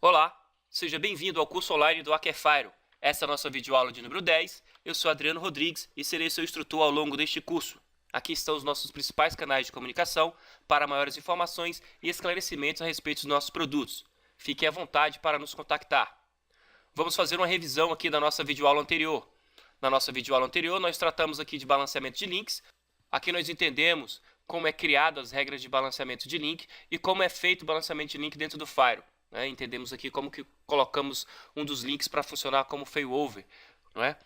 Olá, seja bem-vindo ao curso online do Aquefire. Essa é a nossa videoaula de número 10. Eu sou Adriano Rodrigues e serei seu instrutor ao longo deste curso. Aqui estão os nossos principais canais de comunicação para maiores informações e esclarecimentos a respeito dos nossos produtos. Fique à vontade para nos contactar. Vamos fazer uma revisão aqui da nossa videoaula anterior. Na nossa videoaula anterior, nós tratamos aqui de balanceamento de links. Aqui nós entendemos como é criado as regras de balanceamento de link e como é feito o balanceamento de link dentro do Fire. Entendemos aqui como que colocamos um dos links para funcionar como failover, não é?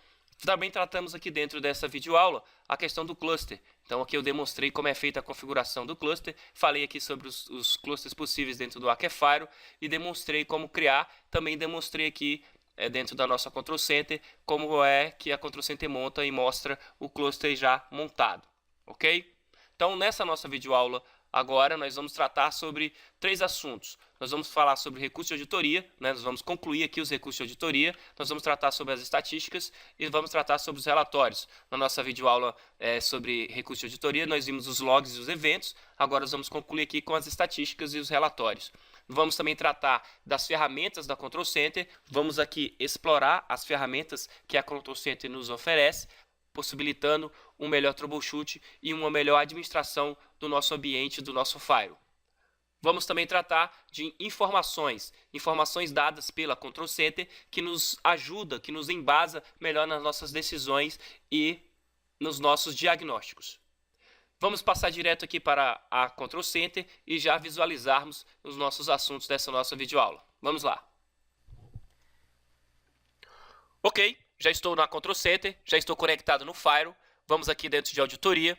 Também tratamos aqui dentro dessa videoaula a questão do cluster. Então aqui eu demonstrei como é feita a configuração do cluster, falei aqui sobre os clusters possíveis dentro do Aquefire e demonstrei como criar. Também demonstrei aqui dentro da nossa Control Center como é que a Control Center monta e mostra o cluster já montado, ok? Então nessa nossa videoaula agora nós vamos tratar sobre 3 assuntos. Nós vamos falar sobre recursos de auditoria, né? Nós vamos concluir aqui os recursos de auditoria, nós vamos tratar sobre as estatísticas e vamos tratar sobre os relatórios. Na nossa videoaula sobre recursos de auditoria, nós vimos os logs e os eventos, agora nós vamos concluir aqui com as estatísticas e os relatórios. Vamos também tratar das ferramentas da Control Center, vamos aqui explorar as ferramentas que a Control Center nos oferece, possibilitando um melhor troubleshoot e uma melhor administração do nosso ambiente, do nosso Fire. Vamos também tratar de informações dadas pela Control Center que nos ajuda, que nos embasa melhor nas nossas decisões e nos nossos diagnósticos. Vamos passar direto aqui para a Control Center e já visualizarmos os nossos assuntos dessa nossa videoaula. Vamos lá. Ok, já estou na Control Center, já estou conectado no Fire. Vamos aqui dentro de auditoria.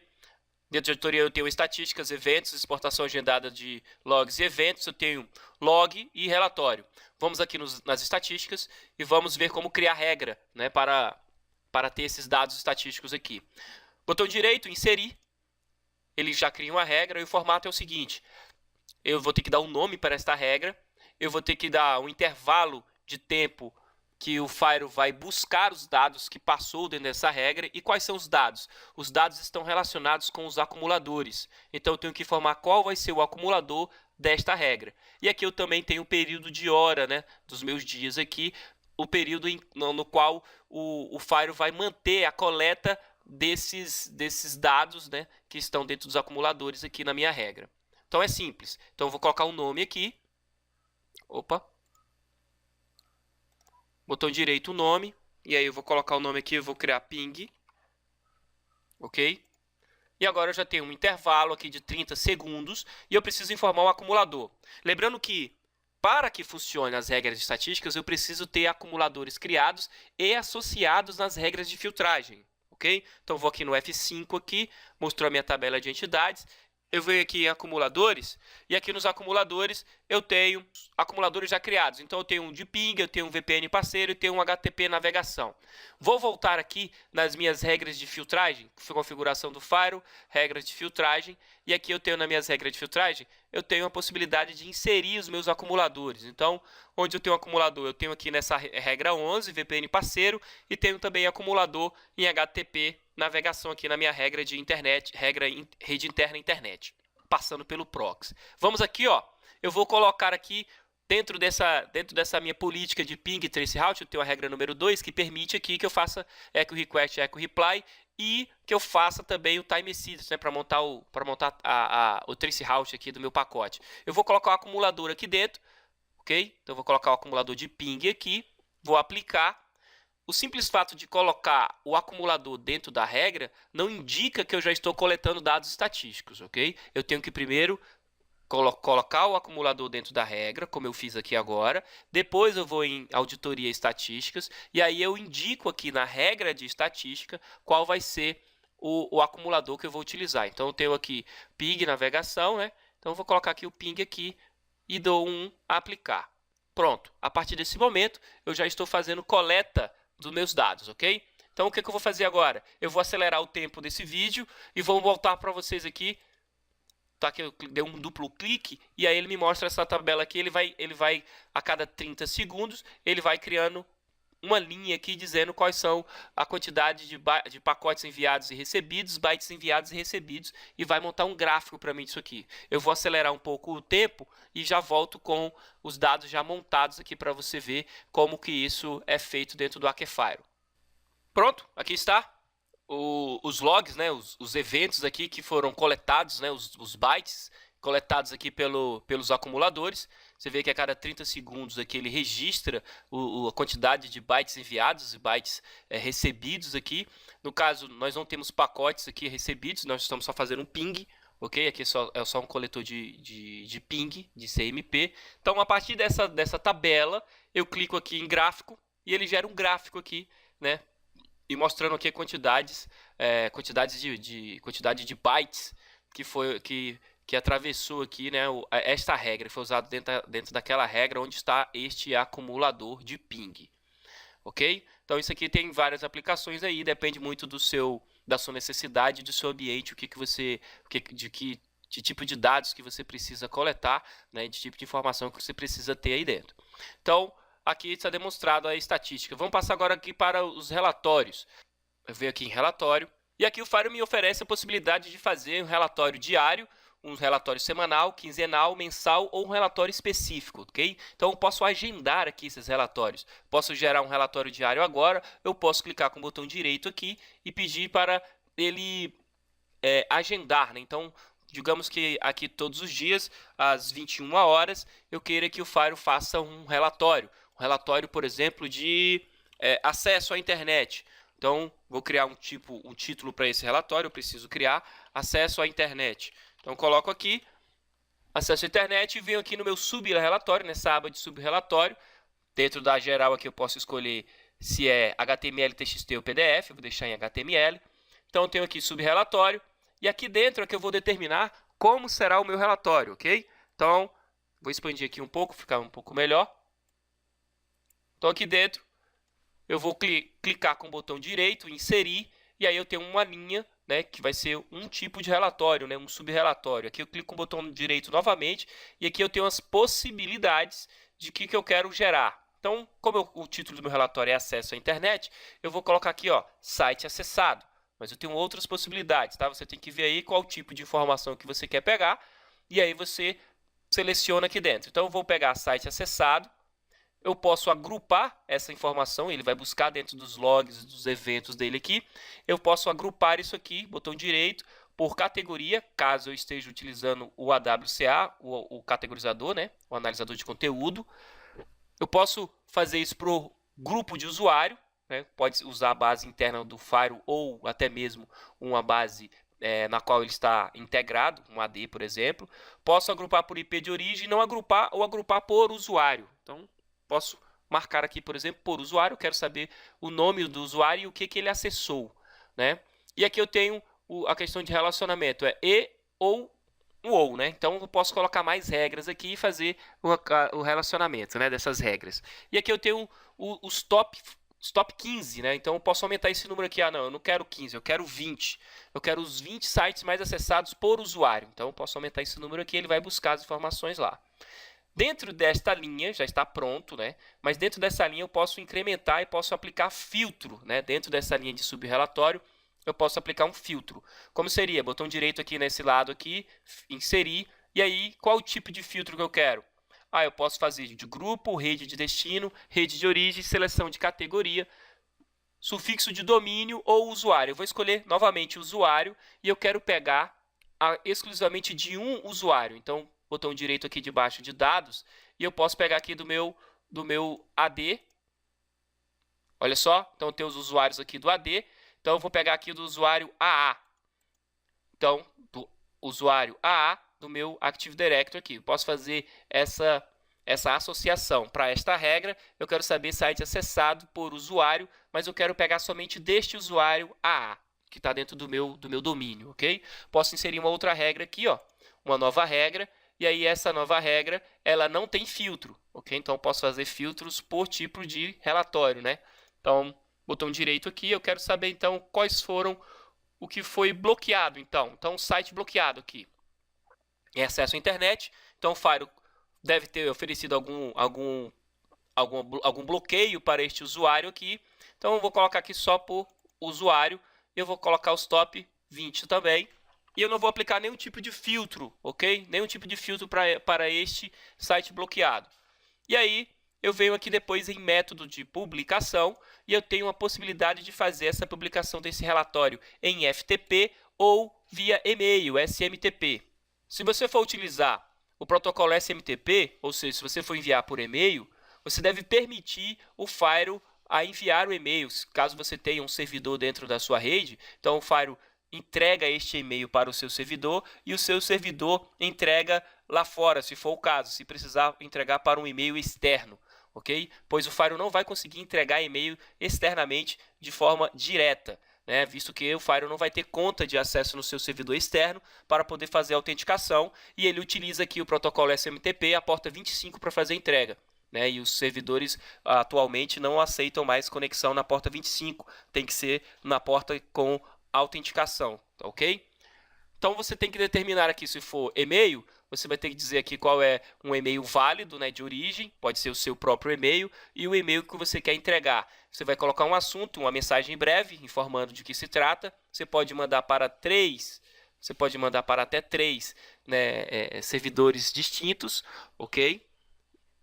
Dentro de auditoria eu tenho estatísticas, eventos, exportação agendada de logs e eventos, eu tenho log e relatório. Vamos aqui nas estatísticas e vamos ver como criar regra, né, para ter esses dados estatísticos aqui. Botão direito, inserir, ele já cria uma regra e o formato é o seguinte: eu vou ter que dar um nome para esta regra, eu vou ter que dar um intervalo de tempo que o Fire vai buscar os dados que passou dentro dessa regra. E quais são os dados? Os dados estão relacionados com os acumuladores. Então eu tenho que informar qual vai ser o acumulador desta regra. E aqui eu também tenho o período de hora, né, dos meus dias aqui, o período no qual o Fire vai manter a coleta desses dados, né, que estão dentro dos acumuladores aqui na minha regra. Então é simples. Então eu vou colocar um nome aqui. Opa! Botão direito, o nome, e aí eu vou colocar o nome aqui, eu vou criar ping, ok? E agora eu já tenho um intervalo aqui de 30 segundos e eu preciso informar o acumulador. Lembrando que, para que funcione as regras de estatísticas, eu preciso ter acumuladores criados e associados nas regras de filtragem, ok? Então vou aqui no F5 aqui, mostrou a minha tabela de entidades. Eu venho aqui em acumuladores, e aqui nos acumuladores eu tenho acumuladores já criados. Então eu tenho um de ping, eu tenho um VPN parceiro e tenho um HTTP navegação. Vou voltar aqui nas minhas regras de filtragem, configuração do Fire, regras de filtragem, e aqui eu tenho nas minhas regras de filtragem, eu tenho a possibilidade de inserir os meus acumuladores. Então, onde eu tenho um acumulador, eu tenho aqui nessa regra 11, VPN parceiro, e tenho também acumulador em HTTP navegação aqui na minha regra de internet, rede interna internet, passando pelo proxy. Vamos aqui, ó, eu vou colocar aqui dentro dessa minha política de ping traceroute, eu tenho a regra número 2 que permite aqui que eu faça echo request, echo reply e que eu faça também o time seeds, né, para montar o traceroute aqui do meu pacote. Eu vou colocar o acumulador aqui dentro, ok? Então eu vou colocar o acumulador de ping aqui, vou aplicar. O simples fato de colocar o acumulador dentro da regra não indica que eu já estou coletando dados estatísticos, ok? Eu tenho que primeiro colocar o acumulador dentro da regra, como eu fiz aqui agora. Depois eu vou em auditoria e estatísticas, e aí eu indico aqui na regra de estatística qual vai ser o acumulador que eu vou utilizar. Então eu tenho aqui ping navegação, né? Então eu vou colocar aqui o ping aqui e dou um aplicar. Pronto, a partir desse momento eu já estou fazendo coleta dos meus dados, ok? Então o que eu vou fazer agora? Eu vou acelerar o tempo desse vídeo e vou voltar para vocês aqui. Tá, aqui eu dei um duplo clique e aí ele me mostra essa tabela aqui. Ele vai a cada 30 segundos, ele vai criando uma linha aqui dizendo quais são a quantidade de pacotes enviados e recebidos, bytes enviados e recebidos, e vai montar um gráfico para mim disso aqui. Eu vou acelerar um pouco o tempo e já volto com os dados já montados aqui para você ver como que isso é feito dentro do Aquefire. Pronto, aqui está os logs, né, os eventos aqui que foram coletados, né, os bytes coletados aqui pelos acumuladores. Você vê que a cada 30 segundos aqui ele registra a quantidade de bytes enviados e bytes recebidos aqui. No caso, nós não temos pacotes aqui recebidos, nós estamos só fazendo um ping, ok? Aqui é só um coletor de ping, de CMP. Então, a partir dessa tabela, eu clico aqui em gráfico e ele gera um gráfico aqui, né? E mostrando aqui quantidade de bytes que atravessou aqui, né, esta regra, foi usado dentro daquela regra onde está este acumulador de ping, ok? Então isso aqui tem várias aplicações aí, depende muito da sua necessidade, do seu ambiente, de tipo de dados que você precisa coletar, né, de tipo de informação que você precisa ter aí dentro. Então aqui está demonstrado a estatística. Vamos passar agora aqui para os relatórios. Eu venho aqui em relatório e aqui o Fire me oferece a possibilidade de fazer um relatório diário, um relatório semanal, quinzenal, mensal ou um relatório específico, ok? Então eu posso agendar aqui esses relatórios. Posso gerar um relatório diário agora, eu posso clicar com o botão direito aqui e pedir para ele agendar, né? Então, digamos que aqui todos os dias, às 21 horas, eu queira que o Fire faça um relatório. Um relatório, por exemplo, de acesso à internet. Então, vou criar um título para esse relatório, eu preciso criar acesso à internet. Então, coloco aqui, acesso à internet, e venho aqui no meu sub-relatório, nessa aba de sub-relatório. Dentro da geral aqui eu posso escolher se é HTML, TXT ou PDF, eu vou deixar em HTML. Então, eu tenho aqui sub-relatório, e aqui dentro é que eu vou determinar como será o meu relatório, ok? Então, vou expandir aqui um pouco, ficar um pouco melhor. Então, aqui dentro, eu vou clicar com o botão direito, inserir, e aí eu tenho uma linha, né, que vai ser um tipo de relatório, né, um sub-relatório. Aqui eu clico com o botão direito novamente, e aqui eu tenho as possibilidades de que eu quero gerar. Então, como o título do meu relatório é acesso à internet, eu vou colocar aqui, ó, site acessado. Mas eu tenho outras possibilidades, tá? Você tem que ver aí qual tipo de informação que você quer pegar, e aí você seleciona aqui dentro. Então, eu vou pegar site acessado. Eu posso agrupar essa informação, ele vai buscar dentro dos logs, dos eventos dele aqui. Eu posso agrupar isso aqui, botão direito, por categoria, caso eu esteja utilizando o AWCA, o categorizador, né? O analisador de conteúdo. Eu posso fazer isso para o grupo de usuário, né? Pode usar a base interna do Fire ou até mesmo uma base na qual ele está integrado, um AD, por exemplo. Posso agrupar por IP de origem, não agrupar ou agrupar por usuário. Então, posso marcar aqui, por exemplo, por usuário, quero saber o nome do usuário e o que ele acessou, né? E aqui eu tenho a questão de relacionamento, e ou, né? Então eu posso colocar mais regras aqui e fazer o relacionamento, né, dessas regras. E aqui eu tenho os top 15, né? Então eu posso aumentar esse número aqui. Ah, não, eu não quero 15, eu quero 20. Eu quero os 20 sites mais acessados por usuário. Então eu posso aumentar esse número aqui, ele vai buscar as informações lá. Dentro desta linha, já está pronto, né? Mas dentro dessa linha eu posso incrementar e posso aplicar filtro, né? Dentro dessa linha de subrelatório, eu posso aplicar um filtro. Como seria? Botão direito aqui nesse lado aqui, inserir, e aí qual o tipo de filtro que eu quero? Ah, eu posso fazer de grupo, rede de destino, rede de origem, seleção de categoria, sufixo de domínio ou usuário. Eu vou escolher novamente usuário e eu quero pegar exclusivamente de um usuário. Então, botão direito aqui debaixo de dados, e eu posso pegar aqui do meu AD. Olha só, então tem os usuários aqui do AD. Então eu vou pegar aqui do usuário AA. Então, do usuário AA do meu Active Directory aqui. Eu posso fazer essa associação. Para esta regra, eu quero saber site acessado por usuário, mas eu quero pegar somente deste usuário AA, que está dentro do meu domínio, ok? Posso inserir uma outra regra aqui, ó, uma nova regra. E aí essa nova regra, ela não tem filtro, ok? Então eu posso fazer filtros por tipo de relatório, né? Então, botão direito aqui, eu quero saber então quais foram o que foi bloqueado, então. Então, site bloqueado aqui. Em acesso à internet, então o Fire deve ter oferecido algum algum bloqueio para este usuário aqui. Então eu vou colocar aqui só por usuário. Eu vou colocar os top 20 também. E eu não vou aplicar nenhum tipo de filtro, ok? Nenhum tipo de filtro para este site bloqueado. E aí eu venho aqui depois em método de publicação e eu tenho a possibilidade de fazer essa publicação desse relatório em FTP ou via e-mail, SMTP. Se você for utilizar o protocolo SMTP, ou seja, se você for enviar por e-mail, você deve permitir o Firewall a enviar o e-mail, caso você tenha um servidor dentro da sua rede. Então o Firewall entrega este e-mail para o seu servidor e o seu servidor entrega lá fora, se for o caso, se precisar entregar para um e-mail externo, ok? Pois o Firewall não vai conseguir entregar e-mail externamente de forma direta, né? Visto que o Firewall não vai ter conta de acesso no seu servidor externo para poder fazer a autenticação, e ele utiliza aqui o protocolo SMTP, a porta 25, para fazer a entrega. Né, e os servidores atualmente não aceitam mais conexão na porta 25, tem que ser na porta com autenticação, tá ok? Então você tem que determinar aqui, se for e-mail, você vai ter que dizer aqui qual é um e-mail válido, né, de origem, pode ser o seu próprio e-mail, e o e-mail que você quer entregar. Você vai colocar um assunto, uma mensagem breve, informando de que se trata. Você pode mandar para você pode mandar para até 3, né, servidores distintos, ok?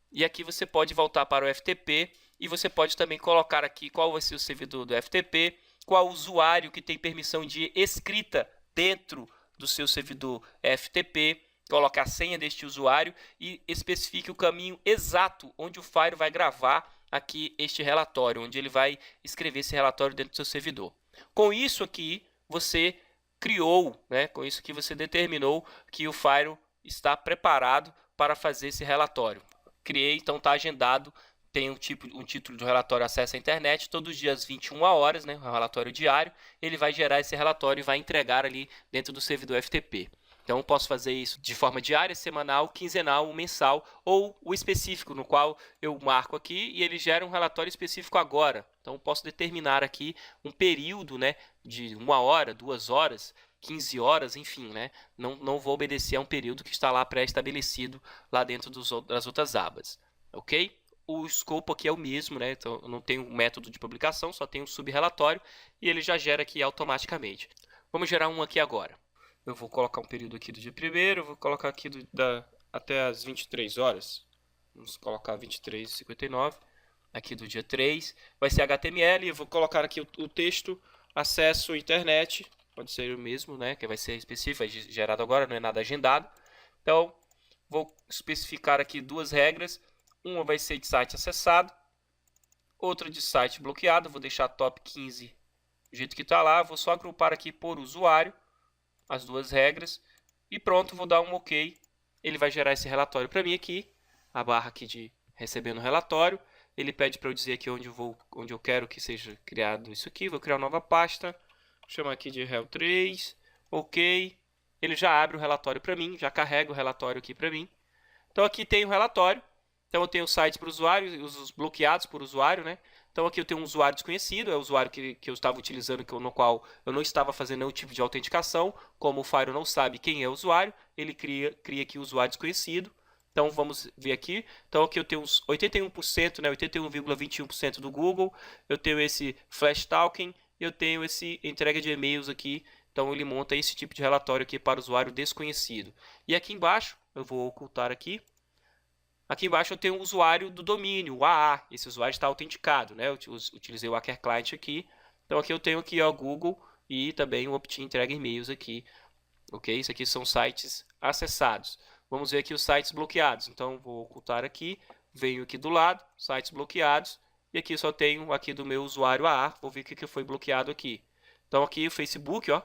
E aqui você pode voltar para o FTP e você pode também colocar aqui qual vai ser o servidor do FTP, qual usuário que tem permissão de escrita dentro do seu servidor FTP, colocar a senha deste usuário e especifique o caminho exato onde o Firewall vai gravar aqui este relatório, onde ele vai escrever esse relatório dentro do seu servidor. Com isso aqui, você criou, né, com isso que você determinou que o Firewall está preparado para fazer esse relatório. Criei, então está agendado, tem um título de relatório acesso à internet, todos os dias 21 horas, né, um relatório diário, ele vai gerar esse relatório e vai entregar ali dentro do servidor FTP. Então eu posso fazer isso de forma diária, semanal, quinzenal, mensal ou o específico, no qual eu marco aqui e ele gera um relatório específico agora. Então eu posso determinar aqui um período, né, de 1 hora, 2 horas, 15 horas, enfim, né? Não vou obedecer a um período que está lá pré-estabelecido lá dentro das outras abas, ok? O escopo aqui é o mesmo, né? Então eu não tenho um método de publicação, só tenho um subrelatório e ele já gera aqui automaticamente. Vamos gerar um aqui agora. Eu vou colocar um período aqui do dia 1º, vou colocar aqui até as 23 horas. Vamos colocar 23h59. Aqui do dia 3. Vai ser HTML, eu vou colocar aqui o texto, acesso à internet. Pode ser o mesmo, né? Que vai ser específico, é gerado agora, não é nada agendado. Então, vou especificar aqui 2 regras. Uma vai ser de site acessado, outra de site bloqueado. Vou deixar top 15 do jeito que está lá. Vou só agrupar aqui por usuário as 2 regras. E pronto, vou dar um OK. Ele vai gerar esse relatório para mim aqui. A barra aqui de recebendo relatório. Ele pede para eu dizer aqui onde eu quero que seja criado isso aqui. Vou criar uma nova pasta. Vou chamar aqui de rel3, ok, ele já abre o relatório para mim, já carrega o relatório aqui para mim. Então aqui tem o relatório, então eu tenho o site para o usuário, os bloqueados por usuário, né? Então aqui eu tenho um usuário desconhecido, é o usuário que eu estava utilizando, no qual eu não estava fazendo nenhum tipo de autenticação. Como o Firewall não sabe quem é o usuário, ele cria aqui o usuário desconhecido. Então vamos ver aqui. Então aqui eu tenho uns 81%, né, 81,21% do Google. Eu tenho esse Flash Talking. Eu tenho esse entrega de e-mails aqui. Então ele monta esse tipo de relatório aqui para o usuário desconhecido. E aqui embaixo, eu vou ocultar aqui. Aqui embaixo eu tenho o usuário do domínio, o AA. Esse usuário está autenticado, né? Eu utilizei o Hacker Client aqui. Então aqui eu tenho aqui o Google e também o Opt-in entrega e-mails aqui. Ok? Isso aqui são sites acessados. Vamos ver aqui os sites bloqueados. Então vou ocultar aqui, venho aqui do lado, sites bloqueados. E aqui só tenho aqui do meu usuário AA. Vou ver o que foi bloqueado aqui. Então aqui o Facebook, ó.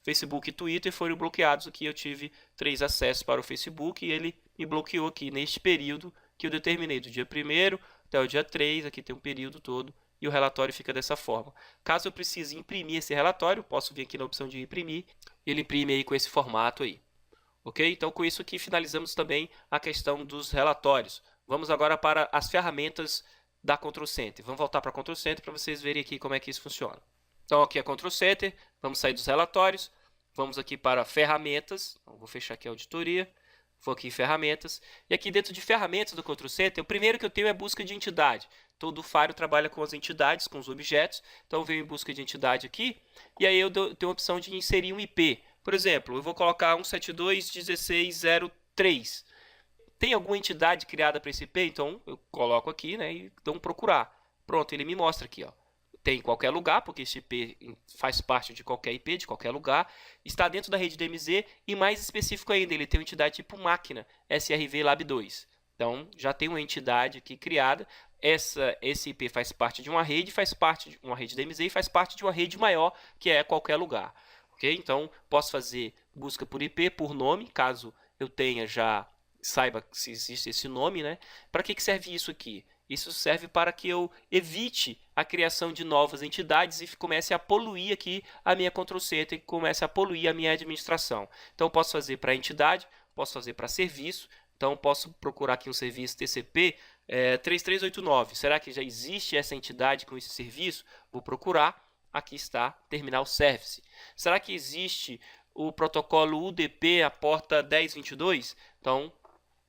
Facebook e Twitter foram bloqueados aqui. Eu tive 3 acessos para o Facebook e ele me bloqueou aqui neste período que eu determinei, do dia 1º até o dia 3. Aqui tem um período todo e o relatório fica dessa forma. Caso eu precise imprimir esse relatório, posso vir aqui na opção de imprimir e ele imprime aí com esse formato aí. Ok? Então com isso aqui finalizamos também a questão dos relatórios. Vamos agora para as ferramentas da Control Center. Vamos voltar para a Control Center para vocês verem aqui como é que isso funciona. Então aqui é a Control Center, vamos sair dos relatórios, vamos aqui para ferramentas, vou fechar aqui a auditoria, vou aqui em ferramentas, e aqui dentro de ferramentas do Control Center, o primeiro que eu tenho é busca de entidade. Todo o Fire trabalha com as entidades, com os objetos, então eu venho em busca de entidade aqui, e aí eu tenho a opção de inserir um IP. Por exemplo, eu vou colocar 172.16.0.3. Tem alguma entidade criada para esse IP? Então eu coloco aqui, né, e dou um procurar. Pronto, ele me mostra aqui, ó. Tem em qualquer lugar, porque esse IP faz parte de qualquer IP, de qualquer lugar. Está dentro da rede DMZ e mais específico ainda, ele tem uma entidade tipo máquina, SRV Lab 2. Então, já tem uma entidade aqui criada. Esse IP faz parte de uma rede, faz parte de uma rede DMZ e faz parte de uma rede maior, que é qualquer lugar. Ok? Então, posso fazer busca por IP, por nome, caso eu tenha já saiba se existe esse nome, né? Para que serve isso aqui? Isso serve para que eu evite a criação de novas entidades e comece a poluir aqui a minha Control Center e comece a poluir a minha administração. Então, posso fazer para entidade, posso fazer para serviço. Então, posso procurar aqui um serviço TCP 3389. Será que já existe essa entidade com esse serviço? Vou procurar. Aqui está, Terminal Service. Será que existe o protocolo UDP, a porta 1022? Então,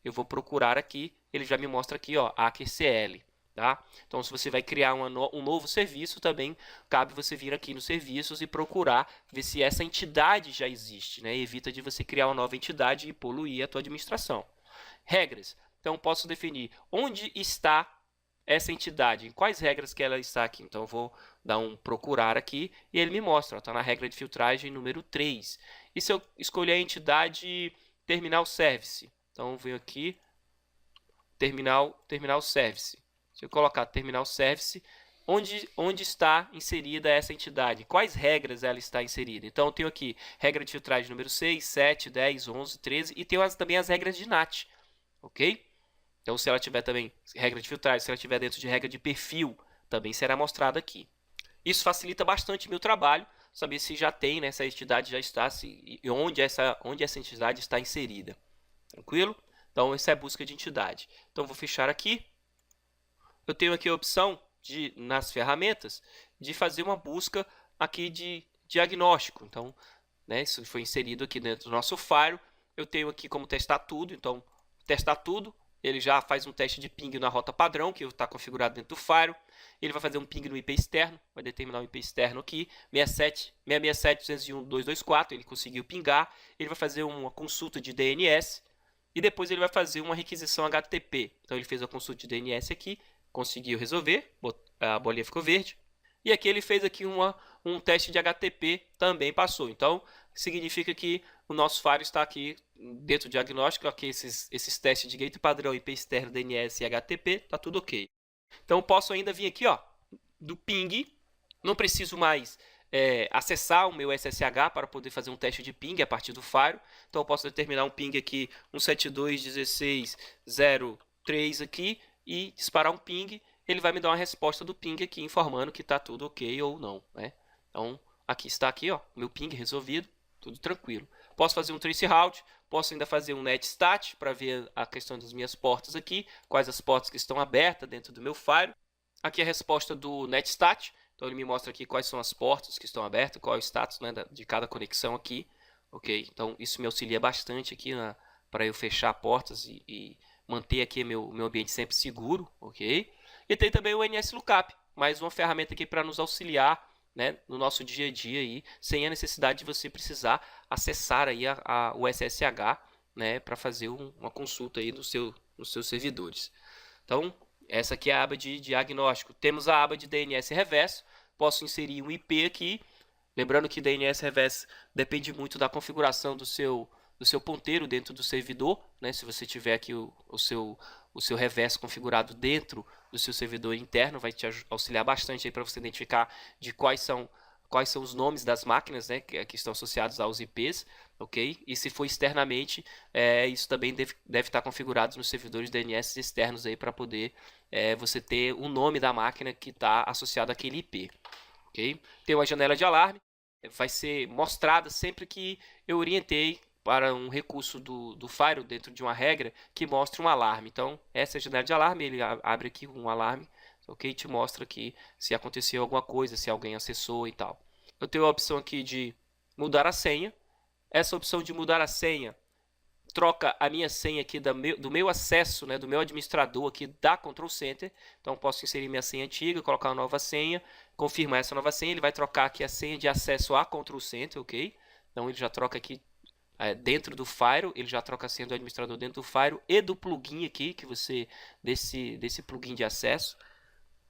eu vou procurar aqui, ele já me mostra aqui, ó, AQCL, tá? Então, se você vai criar um novo serviço, também cabe você vir aqui nos serviços e procurar ver se essa entidade já existe, né? Evita de você criar uma nova entidade e poluir a tua administração. Regras. Então, posso definir onde está essa entidade, em quais regras que ela está aqui. Então, eu vou dar um procurar aqui e ele me mostra, está na regra de filtragem número 3. E se eu escolher a entidade Terminal Service? Então, eu venho aqui, Terminal Service. Se eu colocar Terminal Service, onde está inserida essa entidade? Quais regras ela está inserida? Então, eu tenho aqui regra de filtragem número 6, 7, 10, 11, 13 e tenho também as regras de NAT, ok? Então, se ela tiver também regra de filtragem, se ela tiver dentro de regra de perfil, também será mostrado aqui. Isso facilita bastante meu trabalho, saber se já tem, né, essa entidade já está, e onde essa entidade está inserida. Tranquilo? Então, essa é a busca de entidade. Então, vou fechar aqui. Eu tenho aqui a opção, nas ferramentas, de fazer uma busca aqui de diagnóstico. Então, né, isso foi inserido aqui dentro do nosso Fire. Eu tenho aqui como testar tudo. Então, testar tudo. Ele já faz um teste de ping na rota padrão, que está configurado dentro do Fire. Ele vai fazer um ping no IP externo, vai determinar o IP externo aqui, 167.168.224, ele conseguiu pingar. Ele vai fazer uma consulta de DNS e depois ele vai fazer uma requisição HTTP. Então, ele fez a consulta de DNS aqui, conseguiu resolver, a bolinha ficou verde. E aqui ele fez aqui um teste de HTTP, também passou. Então, significa que o nosso Fire está aqui dentro do diagnóstico, aqui esses testes de gateway padrão, IP externo, DNS e HTTP, está tudo ok. Então, eu posso ainda vir aqui, ó, do ping, não preciso mais acessar o meu SSH para poder fazer um teste de ping a partir do Fire. Então, eu posso determinar um ping aqui, 172.16.0.3 aqui, e disparar um ping. Ele vai me dar uma resposta do ping aqui, informando que está tudo ok ou não, né? Então, aqui está aqui, ó, meu ping resolvido, tudo tranquilo. Posso fazer um traceroute, posso ainda fazer um netstat para ver a questão das minhas portas aqui, quais as portas que estão abertas dentro do meu Fire. Aqui a resposta do netstat, então ele me mostra aqui quais são as portas que estão abertas, qual é o status, né, de cada conexão aqui, ok? Então isso me auxilia bastante aqui para eu fechar portas e manter aqui meu ambiente sempre seguro, ok? E tem também o NSLookup, mais uma ferramenta aqui para nos auxiliar, né, no nosso dia a dia aí, sem a necessidade de você precisar acessar aí o SSH, né, para fazer uma consulta aí nos seus servidores. Então, essa aqui é a aba de diagnóstico. Temos a aba de DNS reverso. Posso inserir um IP aqui. Lembrando que DNS reverso depende muito da configuração do seu ponteiro dentro do servidor, né? Se você tiver aqui o seu reverso configurado dentro do seu servidor interno, vai te auxiliar bastante para você identificar de quais são os nomes das máquinas, né, que estão associados aos IPs, ok? E se for externamente, isso também deve estar configurado nos servidores DNS externos aí para poder você ter o nome da máquina que está associado àquele IP, ok? Tem uma janela de alarme, vai ser mostrada sempre que eu orientei para um recurso do Fire dentro de uma regra que mostre um alarme. Então, essa é a janela de alarme, ele abre aqui um alarme, ok? Te mostra aqui se aconteceu alguma coisa, se alguém acessou e tal. Eu tenho a opção aqui de mudar a senha. Essa opção de mudar a senha troca a minha senha aqui do meu acesso, né, do meu administrador aqui da Control Center. Então, posso inserir minha senha antiga, colocar uma nova senha, confirmar essa nova senha. Ele vai trocar aqui a senha de acesso à Control Center, ok? Então, ele já troca aqui dentro do Firewall, ele já troca a senha do administrador dentro do Firewall e do plugin aqui, que você desse plugin de acesso.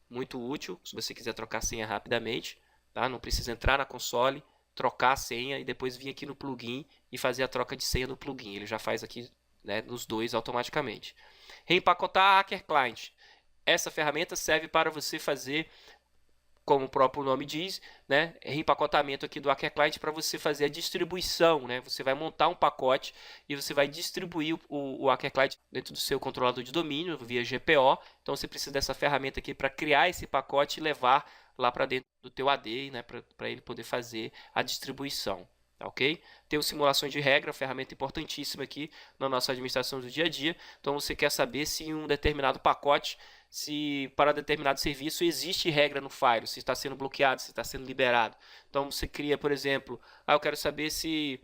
Muito útil, se você quiser trocar a senha rapidamente, tá? Não precisa entrar na console, trocar a senha e depois vir aqui no plugin e fazer a troca de senha no plugin. Ele já faz aqui, né, nos dois automaticamente. Reempacotar Hacker Client. Essa ferramenta serve para você fazer, como o próprio nome diz, né, reempacotamento aqui do Hacker Client para você fazer a distribuição, né? Você vai montar um pacote e você vai distribuir o Hacker Client dentro do seu controlador de domínio via GPO. Então você precisa dessa ferramenta aqui para criar esse pacote e levar lá para dentro do teu AD, né, para ele poder fazer a distribuição. Tá, ok? Temos simulações de regra, ferramenta importantíssima aqui na nossa administração do dia a dia. Então você quer saber se um determinado pacote, se para determinado serviço existe regra no Firewall, se está sendo bloqueado, se está sendo liberado. Então você cria, por exemplo, eu quero saber se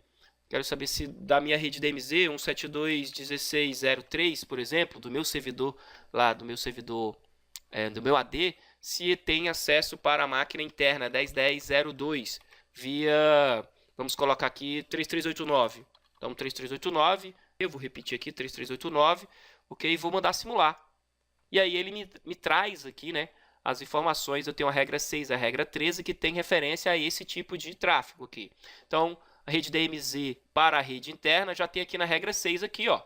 da minha rede DMZ 172.16.03, por exemplo, do meu servidor lá, do meu AD, se tem acesso para a máquina interna 10.10.02 via, vamos colocar aqui 3389. Então 3389, eu vou repetir aqui 3389, ok? Vou mandar simular. E aí ele me traz aqui, né, as informações. Eu tenho a regra 6, a regra 13, que tem referência a esse tipo de tráfego aqui. Então, a rede DMZ para a rede interna já tem aqui na regra 6 aqui, ó.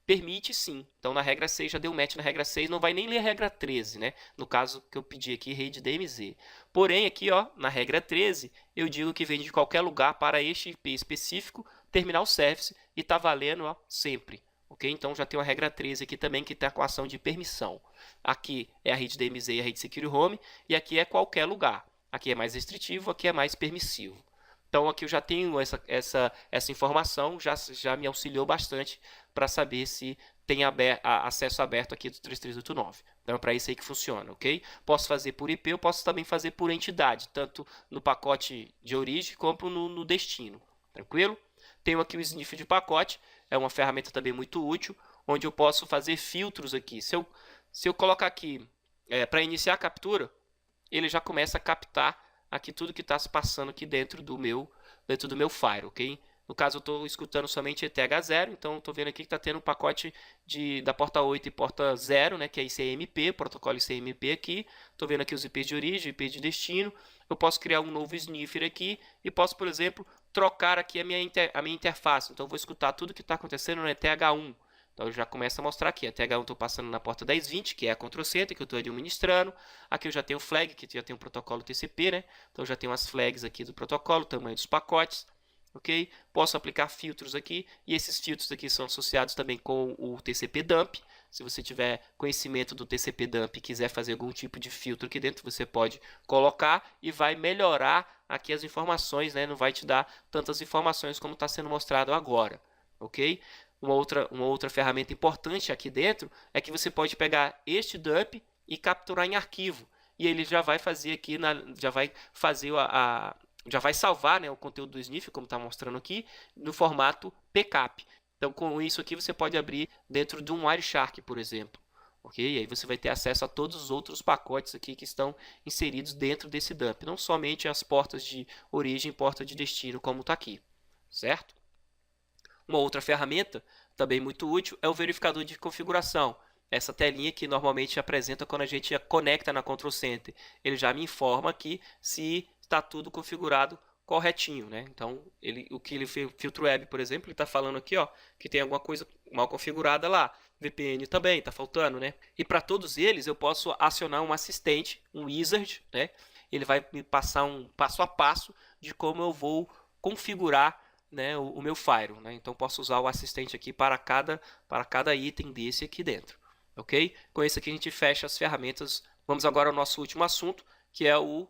Permite sim. Então, na regra 6 já deu match na regra 6, não vai nem ler a regra 13, né? No caso que eu pedi aqui, rede DMZ. Porém, aqui, ó, na regra 13, eu digo que vem de qualquer lugar para este IP específico, terminal service, e tá valendo, ó, sempre. Ok? Então já tem uma regra 13 aqui também que está com a ação de permissão. Aqui é a rede DMZ e a rede Security Home, e aqui é qualquer lugar. Aqui é mais restritivo, aqui é mais permissivo. Então aqui eu já tenho essa informação, já me auxiliou bastante para saber se tem acesso aberto aqui do 3389. Então é para isso aí que funciona, ok? Posso fazer por IP, eu posso também fazer por entidade, tanto no pacote de origem como no destino. Tranquilo? Tenho aqui o sniff de pacote, é uma ferramenta também muito útil, onde eu posso fazer filtros aqui. Se eu colocar aqui para iniciar a captura, ele já começa a captar aqui tudo que está se passando aqui dentro do meu Firewall, ok? No caso, eu estou escutando somente ETH0, então estou vendo aqui que está tendo um pacote da porta 8 e porta 0, né, que é ICMP, protocolo ICMP aqui. Estou vendo aqui os IPs de origem, IP de destino. Eu posso criar um novo sniffer aqui e posso, por exemplo, trocar aqui a minha interface. Então, eu vou escutar tudo que está acontecendo no ETH1. Então, eu já começo a mostrar aqui. A TH1 estou passando na porta 1020, que é a Control Center, que eu estou administrando. Aqui eu já tenho flag, que já tem o protocolo TCP, né? Então, eu já tenho as flags aqui do protocolo, tamanho dos pacotes. Ok? Posso aplicar filtros aqui. E esses filtros aqui são associados também com o TCP dump. Se você tiver conhecimento do TCP dump e quiser fazer algum tipo de filtro aqui dentro, você pode colocar e vai melhorar aqui as informações, né? Não vai te dar tantas informações como está sendo mostrado agora. Ok? Uma outra ferramenta importante aqui dentro é que você pode pegar este dump e capturar em arquivo. E ele já vai fazer aqui, já vai salvar, né, o conteúdo do sniff, como está mostrando aqui, no formato PCAP. Então, com isso aqui, você pode abrir dentro de um Wireshark, por exemplo. Ok? E aí você vai ter acesso a todos os outros pacotes aqui que estão inseridos dentro desse dump. Não somente as portas de origem e porta de destino, como está aqui. Certo? Uma outra ferramenta, também muito útil, é o verificador de configuração. Essa telinha que normalmente apresenta quando a gente conecta na Control Center. Ele já me informa aqui se está tudo configurado corretinho, né? Então, filtro web, por exemplo, ele está falando aqui, ó, que tem alguma coisa mal configurada lá. VPN também, está faltando, né? E para todos eles eu posso acionar um assistente, um wizard, né? Ele vai me passar um passo a passo de como eu vou configurar, né, o meu Firewall, né? Então posso usar o assistente aqui para cada item desse aqui dentro, ok? Com isso aqui a gente fecha as ferramentas. Vamos agora ao nosso último assunto, que é o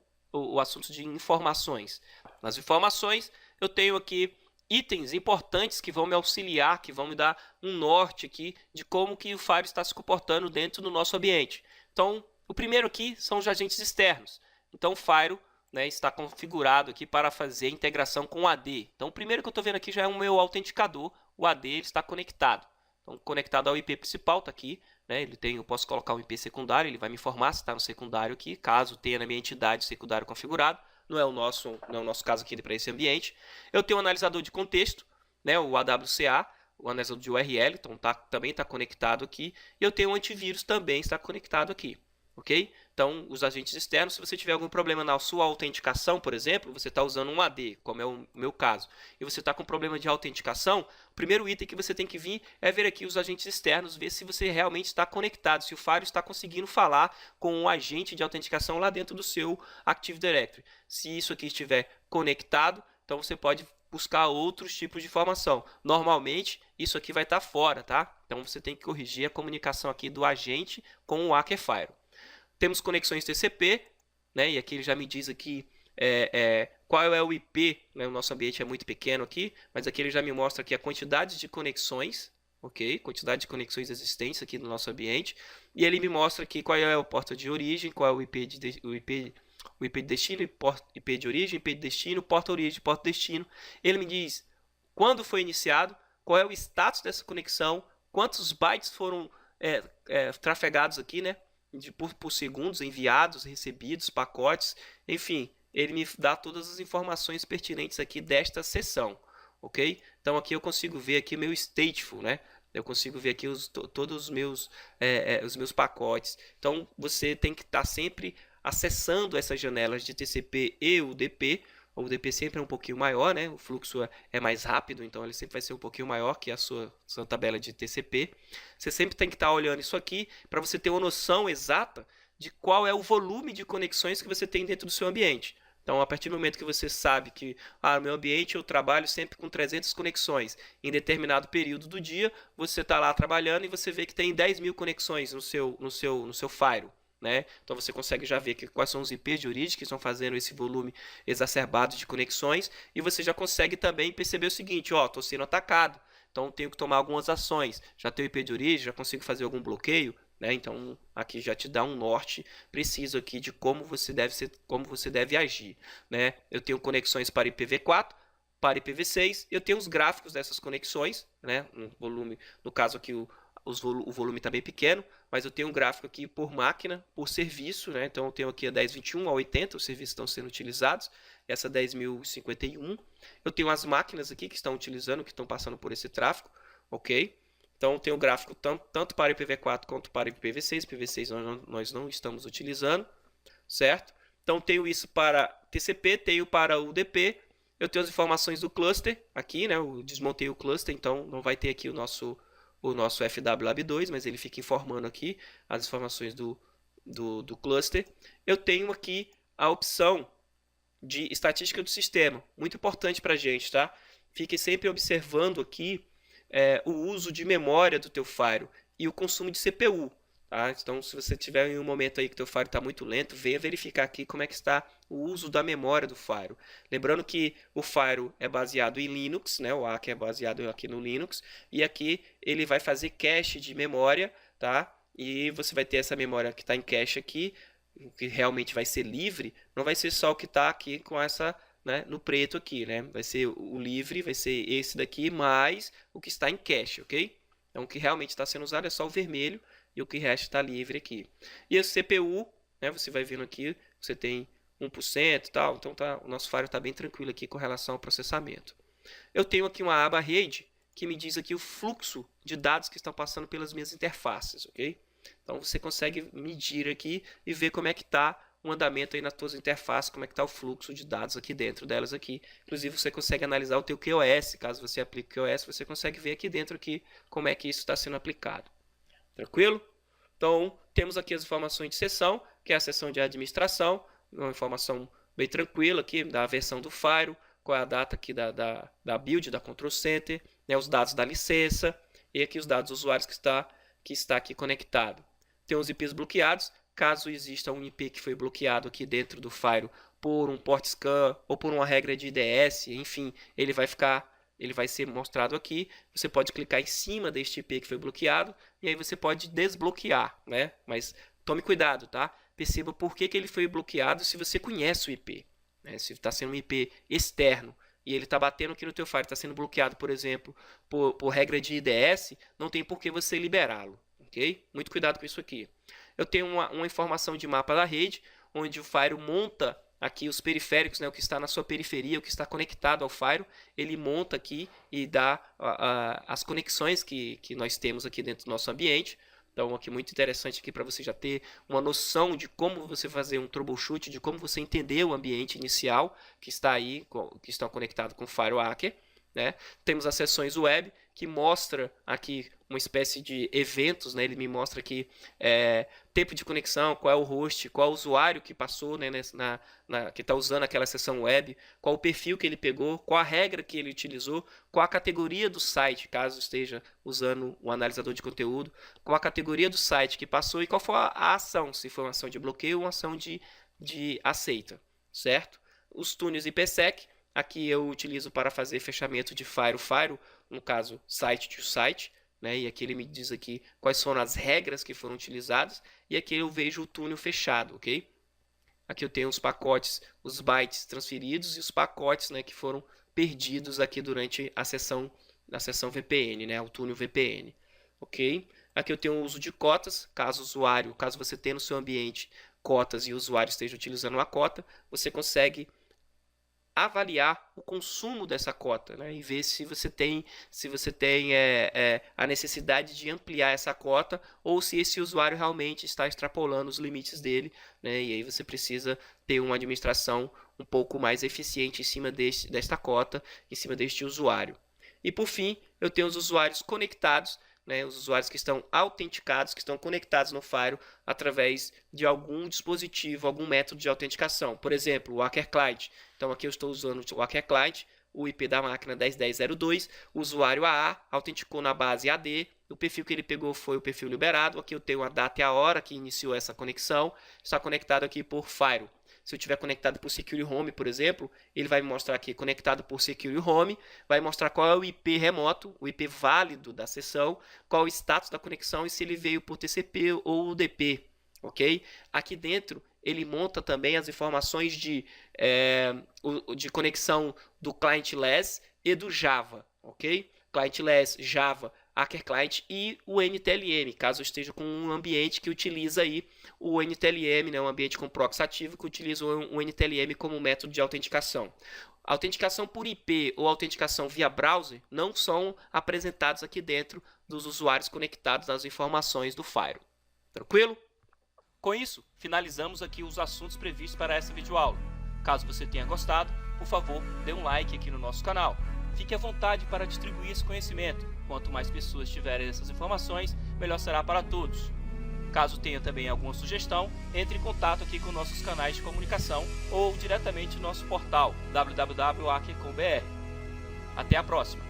assunto de informações. Nas informações eu tenho aqui itens importantes que vão me auxiliar, que vão me dar um norte aqui de como que o Firewall está se comportando dentro do nosso ambiente. Então o primeiro aqui são os agentes externos. Então o Firewall, né, está configurado aqui para fazer a integração com o AD. Então, o primeiro que eu estou vendo aqui já é o meu autenticador, o AD ele está conectado. Então, conectado ao IP principal, está aqui, né? Eu posso colocar um IP secundário, ele vai me informar se está no secundário aqui, caso tenha na minha entidade secundário configurado. Não é o nosso caso aqui para esse ambiente. Eu tenho um analisador de contexto, né? O AWCA, o analisador de URL, então também está conectado aqui. E eu tenho um antivírus também está conectado aqui. Ok? Então, os agentes externos, se você tiver algum problema na sua autenticação, por exemplo, você está usando um AD, como é o meu caso, e você está com problema de autenticação, o primeiro item que você tem que vir é ver aqui os agentes externos, ver se você realmente está conectado, se o Firewall está conseguindo falar com um agente de autenticação lá dentro do seu Active Directory. Se isso aqui estiver conectado, então você pode buscar outros tipos de informação. Normalmente, isso aqui vai estar fora, tá? Então, você tem que corrigir a comunicação aqui do agente com o Aker Firewall. Temos conexões TCP, né? E aqui ele já me diz aqui qual é o IP, né? O nosso ambiente é muito pequeno aqui, mas aqui ele já me mostra aqui a quantidade de conexões, ok? Quantidade de conexões existentes aqui no nosso ambiente. E ele me mostra aqui qual é a porta de origem, qual é o IP de destino, IP de origem, IP de destino, porta origem, porta destino. Ele me diz quando foi iniciado, qual é o status dessa conexão, quantos bytes foram trafegados aqui, né? Por segundos, enviados, recebidos, pacotes, enfim, ele me dá todas as informações pertinentes aqui desta seção, ok? Então aqui eu consigo ver aqui meu stateful, né? Eu consigo ver aqui todos os meus pacotes. Então você tem que estar sempre acessando essas janelas de TCP e UDP. O UDP sempre é um pouquinho maior, né? O fluxo é mais rápido, então ele sempre vai ser um pouquinho maior que a sua tabela de TCP. Você sempre tem que estar olhando isso aqui para você ter uma noção exata de qual é o volume de conexões que você tem dentro do seu ambiente. Então, a partir do momento que você sabe que no meu ambiente eu trabalho sempre com 300 conexões, em determinado período do dia, você está lá trabalhando e você vê que tem 10.000 conexões no seu firewall. Né? Então você consegue já ver quais são os IPs de origem que estão fazendo esse volume exacerbado de conexões, e você já consegue também perceber o seguinte: estou sendo atacado, então tenho que tomar algumas ações. Já tenho IP de origem, já consigo fazer algum bloqueio, né? Então aqui já te dá um norte preciso aqui de como você deve agir, né? Eu tenho conexões para IPv4, para IPv6, eu tenho os gráficos dessas conexões, né? No caso aqui o volume está bem pequeno, mas eu tenho um gráfico aqui por máquina, por serviço, né? Então eu tenho aqui a 1021, a 80, os serviços estão sendo utilizados, essa 10.051. Eu tenho as máquinas aqui que estão utilizando, que estão passando por esse tráfego, ok? Então eu tenho o gráfico tanto para IPv4 quanto para IPv6. IPv6 nós não estamos utilizando, certo? Então tenho isso para TCP, tenho para UDP, eu tenho as informações do cluster aqui, né? Eu desmontei o cluster, então não vai ter aqui o nosso FWLab2, mas ele fica informando aqui as informações do cluster. Eu tenho aqui a opção de estatística do sistema, muito importante para a gente, tá? Fique sempre observando aqui o uso de memória do teu firewall e o consumo de CPU. Tá? Então, se você tiver em um momento aí que o teu firewall está muito lento, venha verificar aqui como é que está o uso da memória do firewall. Lembrando que o firewall é baseado em Linux, né? O ACK é baseado aqui no Linux, e aqui ele vai fazer cache de memória, tá? E você vai ter essa memória que está em cache aqui, que realmente vai ser livre, não vai ser só o que está aqui com essa, né, no preto aqui, né? Vai ser o livre, vai ser esse daqui, mais o que está em cache, ok? Então, o que realmente está sendo usado é só o vermelho, e o que resta está livre aqui. E a CPU, né, você vai vendo aqui, você tem 1% e tal, então o nosso firewall está bem tranquilo aqui com relação ao processamento. Eu tenho aqui uma aba rede que me diz aqui o fluxo de dados que estão passando pelas minhas interfaces, ok? Então você consegue medir aqui e ver como é que está o andamento aí nas tuas interfaces, como é que está o fluxo de dados aqui dentro delas aqui. Inclusive você consegue analisar o teu QoS, caso você aplique QoS, você consegue ver aqui dentro aqui como é que isso está sendo aplicado. Tranquilo? Então, temos aqui as informações de sessão, que é a sessão de administração, uma informação bem tranquila aqui da versão do firewall, qual é a data aqui da build, da control center, né, os dados da licença, e aqui os dados dos usuários que está aqui conectado. Tem os IPs bloqueados, caso exista um IP que foi bloqueado aqui dentro do firewall por um port scan ou por uma regra de IDS, enfim, ele vai ser mostrado aqui. Você pode clicar em cima deste IP que foi bloqueado e aí você pode desbloquear, né? Mas tome cuidado, tá? Perceba por que ele foi bloqueado se você conhece o IP. Né? Se está sendo um IP externo e ele está batendo aqui no teu Fire, está sendo bloqueado, por exemplo, por regra de IDS, não tem por que você liberá-lo, ok? Muito cuidado com isso aqui. Eu tenho uma informação de mapa da rede, onde o Fire monta aqui os periféricos, né, o que está na sua periferia, o que está conectado ao Fire, ele monta aqui e dá as conexões que nós temos aqui dentro do nosso ambiente. Então, aqui muito interessante aqui para você já ter uma noção de como você fazer um troubleshoot, de como você entender o ambiente inicial que está aí, que estão conectado com o FireWalker, né? Temos as sessões web, que mostra aqui uma espécie de eventos, né? Ele me mostra aqui tempo de conexão, qual é o host, qual é o usuário que passou, né, que está usando aquela sessão web, qual o perfil que ele pegou, qual a regra que ele utilizou, qual a categoria do site, caso esteja usando o analisador de conteúdo, qual a categoria do site que passou e qual foi a ação, se foi uma ação de bloqueio ou uma ação de aceita, certo? Os túneis IPsec, aqui eu utilizo para fazer fechamento de Fire, no caso site to site, né? E aqui ele me diz aqui quais foram as regras que foram utilizadas, e aqui eu vejo o túnel fechado, ok? Aqui eu tenho os pacotes, os bytes transferidos e os pacotes, né, que foram perdidos aqui durante a sessão VPN, né, o túnel VPN, ok? Aqui eu tenho o uso de cotas, caso você tenha no seu ambiente cotas e o usuário esteja utilizando uma cota, você consegue avaliar o consumo dessa cota, né, e ver se você tem a necessidade de ampliar essa cota ou se esse usuário realmente está extrapolando os limites dele, né, e aí você precisa ter uma administração um pouco mais eficiente em cima desta cota, em cima deste usuário. E por fim, eu tenho os usuários conectados, né, os usuários que estão autenticados, que estão conectados no Fire através de algum dispositivo, algum método de autenticação. Por exemplo, o Walker Client. Então aqui eu estou usando o Walker Client, o IP da máquina 10.10.02, o usuário AA autenticou na base AD, o perfil que ele pegou foi o perfil liberado, aqui eu tenho a data e a hora que iniciou essa conexão, está conectado aqui por Fire. Se eu tiver conectado por Secure Home, por exemplo, ele vai me mostrar aqui conectado por Secure Home, vai mostrar qual é o IP remoto, o IP válido da sessão, qual é o status da conexão e se ele veio por TCP ou UDP, ok? Aqui dentro ele monta também as informações de conexão do client-less e do Java, ok? Client-less, Java, Hacker Client e o NTLM, caso eu esteja com um ambiente que utiliza aí o NTLM, né, um ambiente com proxy ativo que utiliza o NTLM como método de autenticação. Autenticação por IP ou autenticação via browser não são apresentados aqui dentro dos usuários conectados às informações do Fire. Tranquilo? Com isso, finalizamos aqui os assuntos previstos para essa videoaula. Caso você tenha gostado, por favor, dê um like aqui no nosso canal. Fique à vontade para distribuir esse conhecimento. Quanto mais pessoas tiverem essas informações, melhor será para todos. Caso tenha também alguma sugestão, entre em contato aqui com nossos canais de comunicação ou diretamente no nosso portal www.hacker.com.br. Até a próxima!